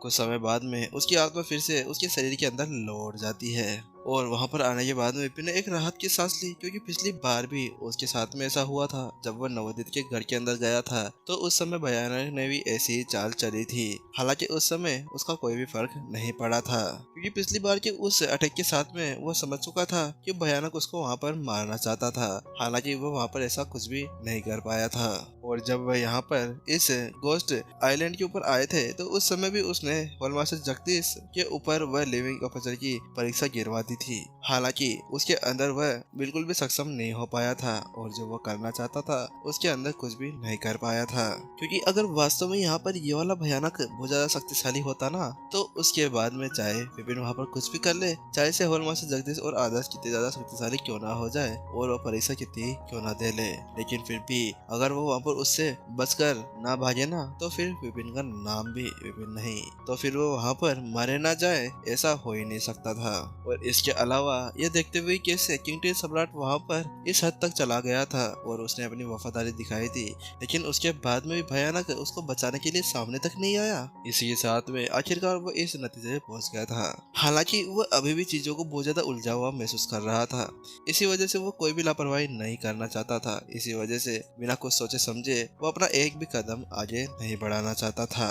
कुछ समय बाद में उसकी आत्मा फिर से उसके शरीर के अंदर लौट जाती है और वहां पर आने के बाद में विपिन ने एक राहत की सांस ली, क्योंकि पिछली बार भी उसके साथ में ऐसा हुआ था। जब वह नवोदित के घर के अंदर गया था तो उस समय भयानक ने भी ऐसी ही चाल चली थी। हालांकि उस समय उसका कोई भी फर्क नहीं पड़ा था, क्योंकि पिछली बार के उस अटैक के साथ में वह समझ चुका था कि भयानक उसको वहां पर मारना चाहता था। हालांकि वह वहां पर ऐसा कुछ भी नहीं कर पाया था। और जब वह यहाँ पर इस गोस्ट आइलैंड के ऊपर आए थे तो उस समय भी उसने होलमास्टर जगदीश के ऊपर वह लिविंग ऑफिसर की परीक्षा गिरवा दी थी। हालांकि उसके अंदर वह बिल्कुल भी सक्षम नहीं हो पाया था और जो वह करना चाहता था उसके अंदर कुछ भी नहीं कर पाया था, क्योंकि अगर वास्तव में यहाँ पर ये वाला भयानक बहुत ज्यादा शक्तिशाली होता ना तो उसके बाद में चाहे विपिन वहाँ पर कुछ भी कर ले, चाहे से होलमास्टर जगदीश और आदर्श कितने ज्यादा शक्तिशाली क्यों ना हो जाए और वह परीक्षा कितनी क्यों ना दे ले, लेकिन फिर भी अगर वो वहाँ पर उससे बचकर ना भागे ना तो फिर विपिन का नाम भी विपिन नहीं, तो फिर वो वहाँ पर मारे ना जाए ऐसा हो ही नहीं सकता था। और इसके अलावा ये देखते हुए कैसे किंगटेन सम्राट वहाँ पर इस हद तक चला गया था और उसने अपनी वफादारी दिखाई थी, लेकिन उसके बाद में भी भयानक उसको बचाने के लिए सामने तक नहीं आया। इसी के साथ में आखिरकार वो इस नतीजे पे पहुंच गया था। हालांकि वह अभी भी चीजों को बहुत ज्यादा उलझा हुआ महसूस कर रहा था, इसी वजह से वो कोई भी लापरवाही नहीं करना चाहता था। इसी वजह से बिना कुछ सोचे समझे वो अपना एक भी कदम आगे नहीं बढ़ाना चाहता था।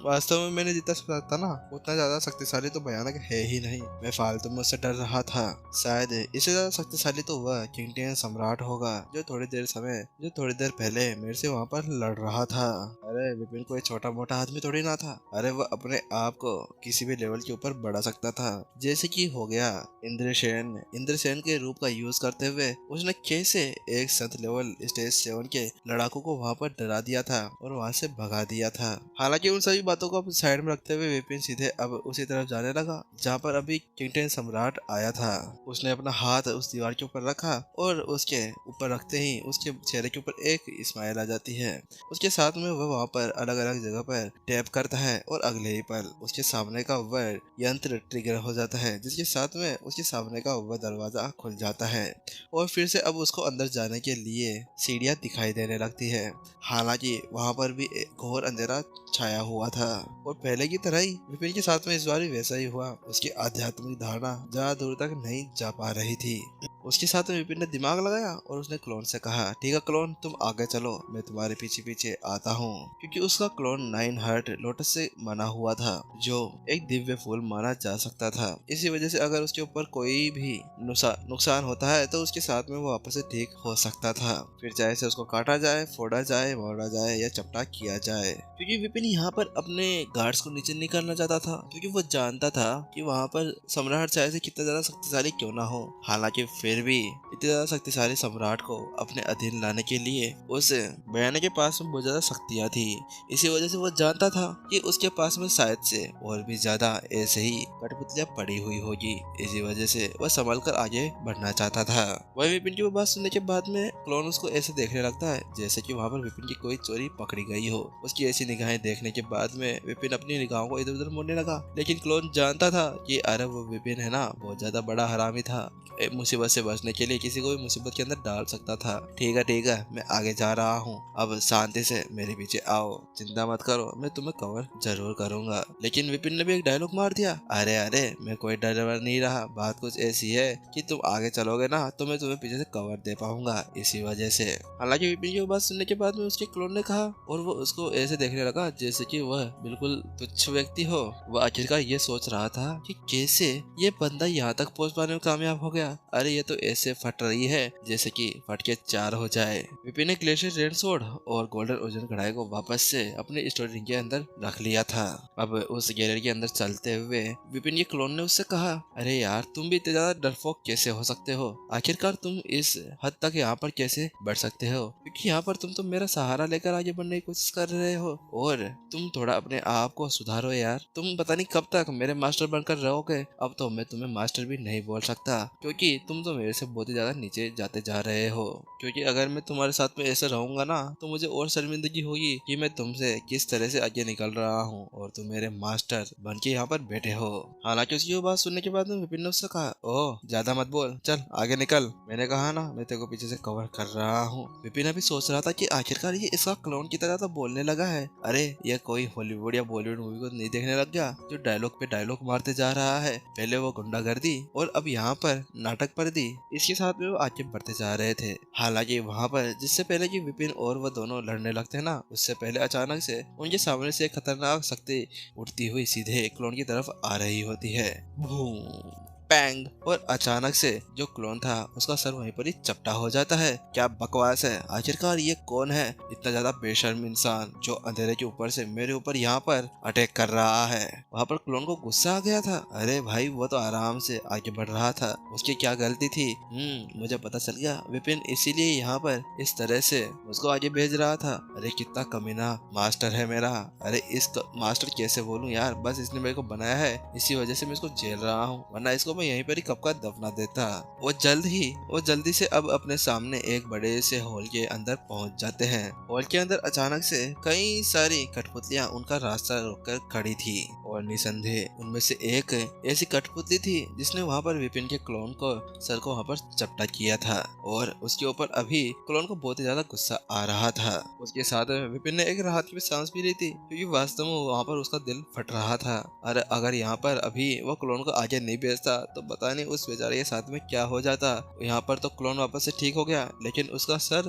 वास्तव में मैंने जितना सोचा था ना उतना ज्यादा शक्तिशाली तो भयानक है ही नहीं। मैं फालतू में उससे डर रहा था। शायद इससे ज्यादा शक्तिशाली तो वह किंगटेन सम्राट होगा जो थोड़ी देर पहले मेरे से वहाँ पर लड़ रहा था। अरे विपिन कोई छोटा मोटा आदमी थोड़ी ना था। अरे वह अपने आप को किसी भी लेवल के ऊपर बढ़ा सकता था, जैसे कि हो गया इंद्रसेन के रूप का यूज करते हुए उसने कैसे एक संत लेवल स्टेज 7 के लड़ाकू को वहां पर डरा दिया था और वहां से भगा दिया था। हालांकि उन सभी बातों को साइड में रखते हुए विपिन सीधे अब उसी तरफ जाने लगा जहाँ पर अभी किंगटेन सम्राट आया था। उसने अपना हाथ उस दीवार के ऊपर रखा और उसके ऊपर रखते ही उसके चेहरे के ऊपर एक स्माइल आ जाती है। उसके साथ में वह वहाँ पर अलग अलग जगह पर टैप करता है और अगले ही पल उसके सामने का वह यंत्र ट्रिगर हो जाता है, जिसके साथ में उसके सामने का वह दरवाजा खुल जाता है और फिर से अब उसको अंदर जाने के लिए सीढ़ियां दिखाई देने लगती है। हालांकि वहां पर भी एक घोर अंधेरा छाया हुआ था और पहले की तरह ही विपिन के साथ में इस बार भी वैसा ही हुआ। उसकी आध्यात्मिक धारणा ज्यादा दूर तक नहीं जा पा रही थी। उसके साथ में विपिन ने दिमाग लगाया और उसने क्लोन से कहा, ठीक है क्लोन तुम आगे चलो, मैं तुम्हारे पीछे पीछे आता हूँ, क्योंकि उसका क्लोन 9 हर्ट लोटस से बना हुआ था जो एक दिव्य फूल माना जा सकता था। इसी वजह से अगर उसके ऊपर कोई भी नुकसान होता है तो उसके साथ में वो वापस से ठीक हो सकता था, फिर चाहे से उसको काटा जाए, फोड़ा जाए, मोड़ा जाए या चपटा किया जाए। क्योंकि विपिन यहाँ पर अपने गार्ड्स को नीचे नहीं करना चाहता था, क्योंकि वो जानता था कि वहाँ पर सम्राट चाहे से कितना ज्यादा शक्तिशाली क्यों ना हो। हालांकि फिर भी इतने ज्यादा शक्तिशाली सम्राट को अपने अधीन लाने के लिए उस बयाने के पास में बहुत ज्यादा शक्तियाँ थी। इसी वजह से वो जानता था कि उसके पास में शायद से और भी ज्यादा ऐसे ही कठपुतलियां पड़ी हुई होगी। इसी वजह से वह संभल कर आगे बढ़ना चाहता था। वही विपिन की वो बात सुनने के बाद में क्लोन उसको ऐसे देखने लगता है जैसे कि वहाँ पर विपिन की कोई चोरी पकड़ी गई हो। उसकी ऐसी निगाहें देखने के बाद में विपिन अपनी निगाहों को इधर उधर मोड़ने लगा, लेकिन क्लोन जानता था कि अरे वो विपिन है ना बहुत ज्यादा बड़ा हरामी था, मुसीबत से बचने के लिए किसी को भी मुसीबत के अंदर डाल सकता था। ठीक है मैं आगे जा रहा हूँ, अब शांति से मेरे पीछे आओ, चिंता मत करो, मैं तुम्हें कवर जरूर करूंगा। लेकिन विपिन ने भी एक डायलॉग मार दिया, अरे अरे मैं कोई ड्राइवर नहीं रहा, बात कुछ ऐसी है कि तुम आगे चलोगे ना तो मैं तुम्हें पीछे से कवर दे पाऊंगा, इसी वजह से। हालांकि विपिन की बात सुनने के बाद में उसके क्लोन ने कहा और वो उसको ऐसे देखने लगा जैसे कि वह बिल्कुल तुच्छ व्यक्ति हो। वह आखिरकार ये सोच रहा था कि कैसे ये बंदा यहाँ तक पहुंच पाने में कामयाब हो गया। अरे ये तो ऐसे फट रही है जैसे कि फट के 4 हो जाए। विपिन ने ग्लेशियर रेड सोर्ड और गोल्डन ओजन कढ़ाई को वापस से अपने स्टोर रिंग के अंदर रख लिया था। अब उस गैलरी के अंदर चलते हुए विपिन के क्लोन ने उससे कहा, अरे यार तुम भी इतने ज्यादा डरपोक कैसे हो सकते हो, आखिरकार तुम इस हद तक यहाँ पर कैसे बढ़ सकते हो, क्योंकि यहाँ पर तुम तो मेरा सहारा लेकर आगे बढ़ने की कोशिश कर रहे हो और तुम थोड़ा अपने आप को सुधारो यार। तुम पता नहीं कब तक मेरे मास्टर बनकर रहोगे। अब तो मैं तुम्हें मास्टर भी नहीं बोल सकता, क्योंकि तुम तो मेरे से बहुत ही ज्यादा नीचे जाते जा रहे हो, क्योंकि अगर मैं तुम्हारे साथ में ऐसे रहूंगा ना तो मुझे और शर्मिंदगी होगी कि मैं तुमसे किस तरह से आगे निकल रहा हूँ और तुम मेरे मास्टर बन के यहाँ पर बैठे हो। हालांकि उसकी वो बात सुनने के बाद में विपिन ने उससे कहा, ओह ज्यादा मत बोल, चल आगे निकल। मैंने कहा ना मैं तेरे को पीछे से कवर कर रहा हूँ। विपिन अभी सोच रहा था कि आखिरकार ये इसका क्लोन की तरह तो बोलने लगा है। अरे ये कोई हॉलीवुड या बॉलीवुड मूवी को नहीं देखने लग गया जो डायलॉग पे डायलॉग मारते जा रहा है। पहले वो गुंडागर्दी और अब यहाँ पर नाटक पर दी, इसके साथ में वो आगे बढ़ते जा रहे थे। हालांकि वहाँ पर जिससे पहले कि विपिन और वो दोनों लड़ने लगते हैं ना, उससे पहले अचानक से उनके सामने से एक खतरनाक शक्ति उड़ती हुई सीधे क्लोन की तरफ आ रही होती है। बूम पैंग, और अचानक से जो क्लोन था उसका सर वहीं पर ही चपटा हो जाता है। क्या बकवास है, आखिरकार ये कौन है इतना ज्यादा बेशर्म इंसान जो अंधेरे के ऊपर से मेरे ऊपर यहाँ पर अटैक कर रहा है। वहाँ पर क्लोन को गुस्सा आ गया था। अरे भाई वो तो आराम से आगे बढ़ रहा था, उसकी क्या गलती थी। मुझे पता चल गया, विपिन इसीलिए यहाँ पर इस तरह से उसको आगे भेज रहा था। अरे कितना कमीना मास्टर है मेरा। अरे इस मास्टर कैसे बोलूं यार, बस इसने मेरे को बनाया है, इसी वजह से मैं इसको झेल रहा हूँ, वरना इसको मैं यहीं पर ही कब का दफना देता। वो जल्दी से अब अपने सामने एक बड़े से हॉल के अंदर पहुंच जाते हैं। हॉल के अंदर अचानक से कई सारी कठपुतलियां उनका रास्ता रोककर खड़ी थी और निसंदेह उनमें से एक ऐसी कठपुतली थी जिसने वहां पर विपिन के क्लोन को सर को वहां पर चपटा किया था और उसके ऊपर अभी क्लोन को बहुत ही ज्यादा गुस्सा आ रहा था। उसके साथ विपिन ने एक राहत की सांस भी ली थी, क्योंकि वास्तव में वहां पर उसका दिल फट रहा था। अरे अगर यहाँ पर अभी वो क्लोन को आगे नहीं भेजता तो पता नहीं उस बेचारे के साथ में क्या हो जाता। यहाँ पर तो क्लोन वापस से ठीक हो गया, लेकिन उसका सर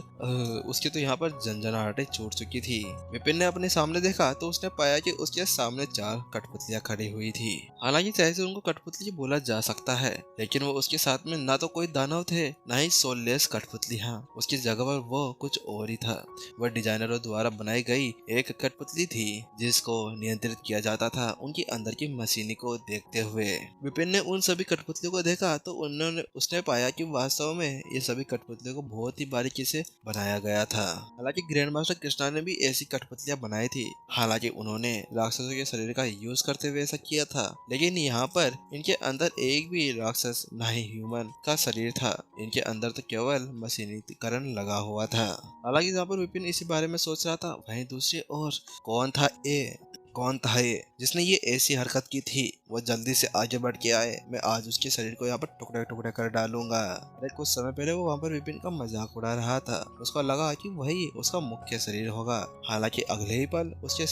उसकी तो यहाँ पर झंझनाहटें छूट चुकी थी। विपिन ने अपने सामने देखा तो उसने पाया कि उसके सामने 4 कठपुतलियां खड़ी हुई थी। हालांकि चाहे से उनको कठपुतली बोला जा सकता है, लेकिन वो उसके साथ में ना तो कोई दानव थे ना ही सोललेस कठपुतलियां। उसकी जगह पर वो कुछ और ही था। वह डिजाइनरों द्वारा बनाई गई एक कठपुतली थी जिसको नियंत्रित किया जाता था उनकी अंदर की मशीनी को देखते हुए। विपिन ने उन सभी कठपुतलियों को देखा तो उसने पाया कि वास्तव में ये सभी कठपुतलियों को बहुत ही बारीकी से बनाया गया था। हालांकि ग्रैंड मास्टर कृष्णा ने भी ऐसी कठपुतलियां बनाई थी। हालांकि उन्होंने राक्षसों के शरीर का यूज करते हुए ऐसा किया था, लेकिन यहाँ पर इनके अंदर एक भी राक्षस ना ही ह्यूमन का शरीर था। इनके अंदर तो केवल मशीनीकरण लगा हुआ था। हालांकि जहाँ पर विपिन इसी बारे में सोच रहा था, वहीं दूसरी ओर कौन था ये जिसने ये ऐसी हरकत की थी। वो जल्दी से आगे बढ़ के आए, मैं आज उसके शरीर को यहाँ पर टुकड़े टुकड़े कर डालूंगा। अरे कुछ समय पहले वो वहाँ पर विपिन का मजाक उड़ा रहा था, उसको लगा कि वही उसका मुख्य शरीर होगा। हालांकि अगले ही पल उसके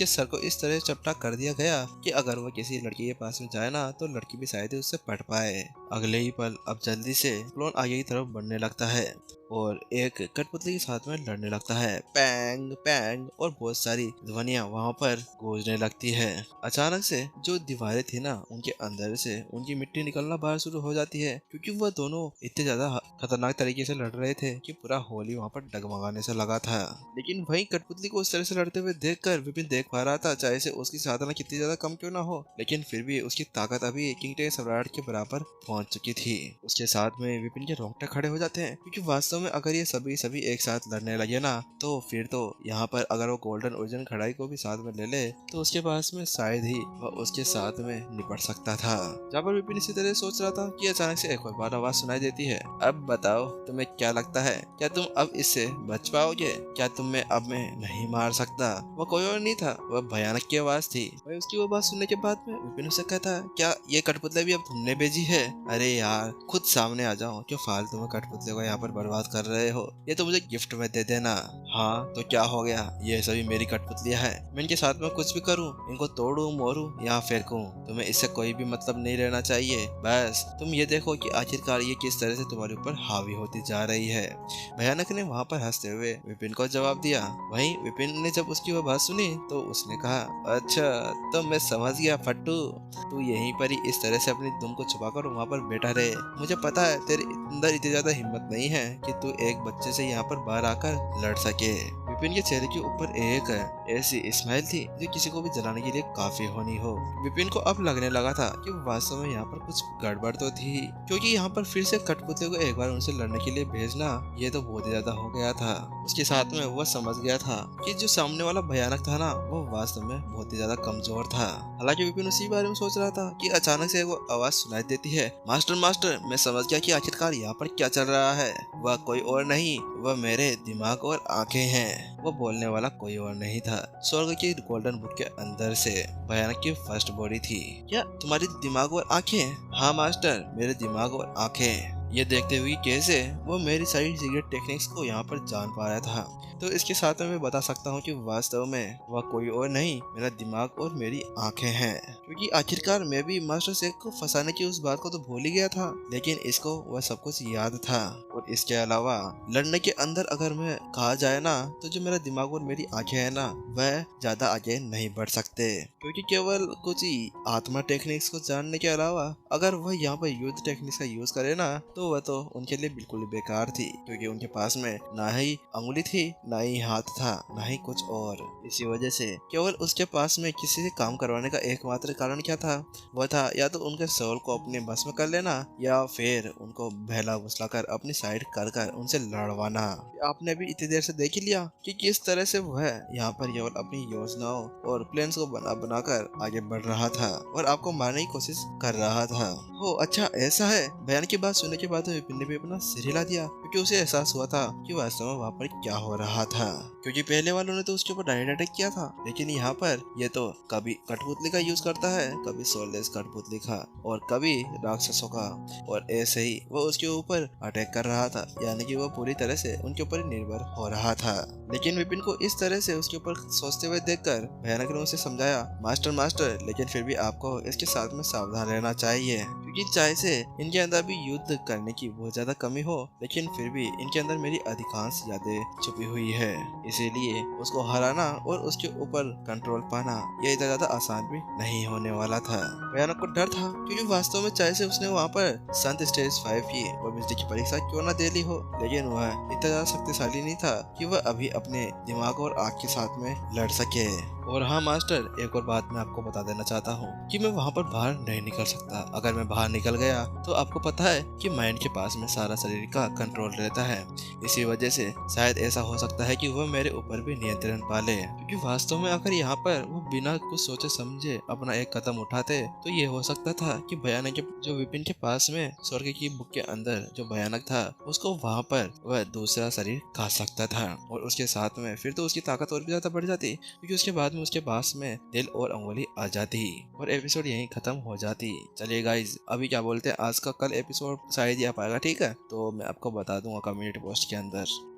सर को इस तरह चपटा कर दिया गया कि अगर वो किसी लड़की के पास में जाए ना तो लड़की भी शायद ही उससे पढ़ पाए। अगले ही पल अब जल्दी से क्लोन आगे की तरफ बढ़ने लगता है और एक कठपुतली के साथ में लड़ने लगता है। पैंग पैंग, और बहुत सारी ध्वनियां वहां पर गूंजने लगती है। अचानक से जो दीवारें थी ना उनके अंदर से उनकी मिट्टी निकलना बाहर शुरू हो जाती है, क्योंकि वह दोनों इतने ज्यादा खतरनाक तरीके से लड़ रहे थे कि पूरा होली वहां पर डगमगाने से लगा था। लेकिन वही कठपुतली को उस तरह से लड़ते हुए देखकर विपिन देख पा रहा था, चाहे से उसकी साधना कितनी ज्यादा कम क्यों ना हो, लेकिन फिर भी उसकी ताकत अभी किंग सम्राट के बराबर पहुंच चुकी थी। उसके साथ में विपिन के रोंगटे खड़े हो जाते हैं, क्योंकि वास्तव में अगर ये सभी एक साथ लड़ने लगे ना तो फिर तो यहाँ पर अगर वो गोल्डन ओरिजिन खड़ाई को भी साथ में ले ले तो उसके पास में शायद ही वह उसके साथ में निपट सकता था। जहाँ पर विपिन इसी तरह सोच रहा था कि अचानक से एक और बार आवाज सुनाई देती है। अब बताओ तुम्हें क्या लगता है, क्या तुम अब इससे बच पाओगे? क्या तुम्हें अब मैं नहीं मार सकता? वो कोई और नहीं था, वह भयानक की आवाज थी। वही उसकी वो बात सुनने के बाद में विपिन उसे कहता, क्या ये कठपुतली भी अब तुमने भेजी है? अरे यार खुद सामने आ जाओ, क्यों फालतू में कठपुतली को यहाँ पर बर्बाद कर रहे हो? ये तो मुझे गिफ्ट में दे देना। हाँ तो क्या हो गया, ये सभी मेरी कठपुतलियां हैं, मैं इनके साथ में कुछ भी करूं, इनको तोड़ूं मोड़ूं या फेंकूं, तुम्हें इससे कोई भी मतलब नहीं रहना चाहिए। बस तुम ये देखो कि आखिरकार ये किस तरह से तुम्हारे ऊपर हावी होती जा रही है। भयानक ने वहाँ पर हंसते हुए विपिन को जवाब दिया। वहीं विपिन ने जब उसकी वह बात सुनी तो उसने कहा, अच्छा तो मैं समझ गया फट्टू, तू यहीं पर ही इस तरह से अपनी दुम को छुपाकर वहाँ पर बैठा रहे। मुझे पता है तेरे अंदर इतनी ज्यादा हिम्मत नहीं है कि तू एक बच्चे से यहाँ पर बाहर आकर लड़ सके। विपिन के चेहरे के ऊपर ऐसी स्माइल थी जो किसी को भी जलाने के लिए काफी होनी हो। विपिन को अब लगने लगा था कि वास्तव में यहाँ पर कुछ गड़बड़ तो थी, क्योंकि यहाँ पर फिर से कठपुतली को एक बार उनसे लड़ने के लिए भेजना ये तो बहुत ही ज्यादा हो गया था। उसके साथ में वह समझ गया था कि जो सामने वाला भयानक था ना, वो वास्तव में बहुत ही ज्यादा कमजोर था। हालांकि विपिन उसी बारे में सोच रहा था कि अचानक से वो आवाज सुनाई देती है, मास्टर मास्टर, मैं समझ गया कि आखिरकार यहाँ पर क्या चल रहा है। वह कोई और नहीं, वह मेरे दिमाग और आंखें हैं। वो बोलने वाला कोई और नहीं था, स्वर्ग की गोल्डन बुक के अंदर से भयानक की फर्स्ट बॉडी थी। क्या तुम्हारी दिमाग और आंखें? हाँ मास्टर, मेरे दिमाग और आंखें। ये देखते हुए कैसे वो मेरी सारी सीक्रेट टेक्निक्स को यहाँ पर जान पा रहा था, तो इसके साथ में मैं बता सकता हूँ कि वास्तव में वह कोई और नहीं, मेरा दिमाग और मेरी आंखें हैं। क्योंकि आखिरकार मैं भी मास्टर शेख को फंसाने की उस बात को तो भूल ही गया था, लेकिन इसको वह सब कुछ याद था। और इसके अलावा लड़ने के अंदर अगर मैं कहा जाए ना, तो जो मेरा दिमाग और मेरी आंखें है ना, वह ज्यादा आगे नहीं बढ़ सकते, क्योंकि केवल कुछ ही आत्मा टेक्निक्स को जानने के अलावा अगर वह यहाँ पर युद्ध टेक्निक्स का यूज करे ना, तो वह तो उनके लिए बिल्कुल बेकार थी, क्योंकि उनके पास में ना ही अंगुली थी, ना ही हाथ था, ना ही कुछ और। इसी वजह से केवल उसके पास में किसी से काम करवाने का एकमात्र कारण क्या था, वह था या तो उनके सोल को अपने बस में कर लेना, या फिर उनको बहला फुसला कर अपनी साइड कर कर उनसे लड़वाना। आपने भी इतनी देर से देख ही लिया कि किस तरह से वह यहाँ पर केवल अपनी योजनाओं और प्लान्स को बना बनाकर आगे बढ़ रहा था और आपको मारने की कोशिश कर रहा था। हो अच्छा ऐसा है। बयान की बात सुनने के बाद विपिन ने भी अपना सिर हिला दिया, क्योंकि उसे एहसास हुआ था कि वास्तव में वहाँ पर क्या हो रहा था। क्योंकि पहले वालों ने तो उसके ऊपर डायरेक्ट अटैक किया था, लेकिन यहाँ पर ये तो कभी कठपुतली का यूज करता है, कभी सोललेस कठपुतली का, और कभी राक्षसों का, और ऐसे ही वो उसके ऊपर अटैक कर रहा था, यानी कि वो पूरी तरह से उनके ऊपर निर्भर हो रहा था। लेकिन विपिन को इस तरह से उसके ऊपर सोचते हुए देखकर भयानक ने उसे समझाया, मास्टर मास्टर, लेकिन फिर भी आपको इसके साथ में सावधान रहना चाहिए, क्योंकि चाहे से इनके अंदर भी युद्ध करने की बहुत ज्यादा कमी हो, लेकिन फिर भी इनके अंदर मेरी अधिकांश यादें छुपी हुई है, इसीलिए उसको हराना और उसके ऊपर कंट्रोल पाना ये इतना ज्यादा आसान भी नहीं होने वाला था। भयानक को डर था, क्योंकि वास्तव में चाहे से उसने वहाँ पर संत स्टेज 5 की और बिजली की परीक्षा क्यों न दे ली हो, लेकिन वह इतना ज्यादा शक्तिशाली नहीं था कि वह अभी अपने दिमाग और आँख के साथ में लड़ सके। और हाँ मास्टर, एक और बात मैं आपको बता देना चाहता हूँ कि मैं वहाँ पर बाहर नहीं निकल सकता। अगर मैं बाहर निकल गया तो आपको पता है कि माइंड के पास में सारा शरीर का कंट्रोल रहता है, इसी वजह से शायद ऐसा हो सकता है कि वह मेरे ऊपर भी नियंत्रण पाले। क्योंकि वास्तव में अगर यहाँ पर वो बिना कुछ सोचे समझे अपना एक कदम उठाते तो ये हो सकता था कि भयानक जो विपिन के पास में स्वर्ग की बुक के अंदर जो भयानक था, उसको वहाँ पर वह दूसरा शरीर खा सकता था, और उसके साथ में फिर तो उसकी ताकत और भी ज्यादा बढ़ जाती, क्योंकि उसके बाद में उसके पास में दिल और अंगुली आ जाती और एपिसोड यहीं खत्म हो जाती। चलिए गाइज, अभी क्या बोलते हैं, आज का कल एपिसोड शायद ही आ पाएगा, ठीक है, तो मैं आपको बता दूंगा कम्युनिटी पोस्ट के अंदर।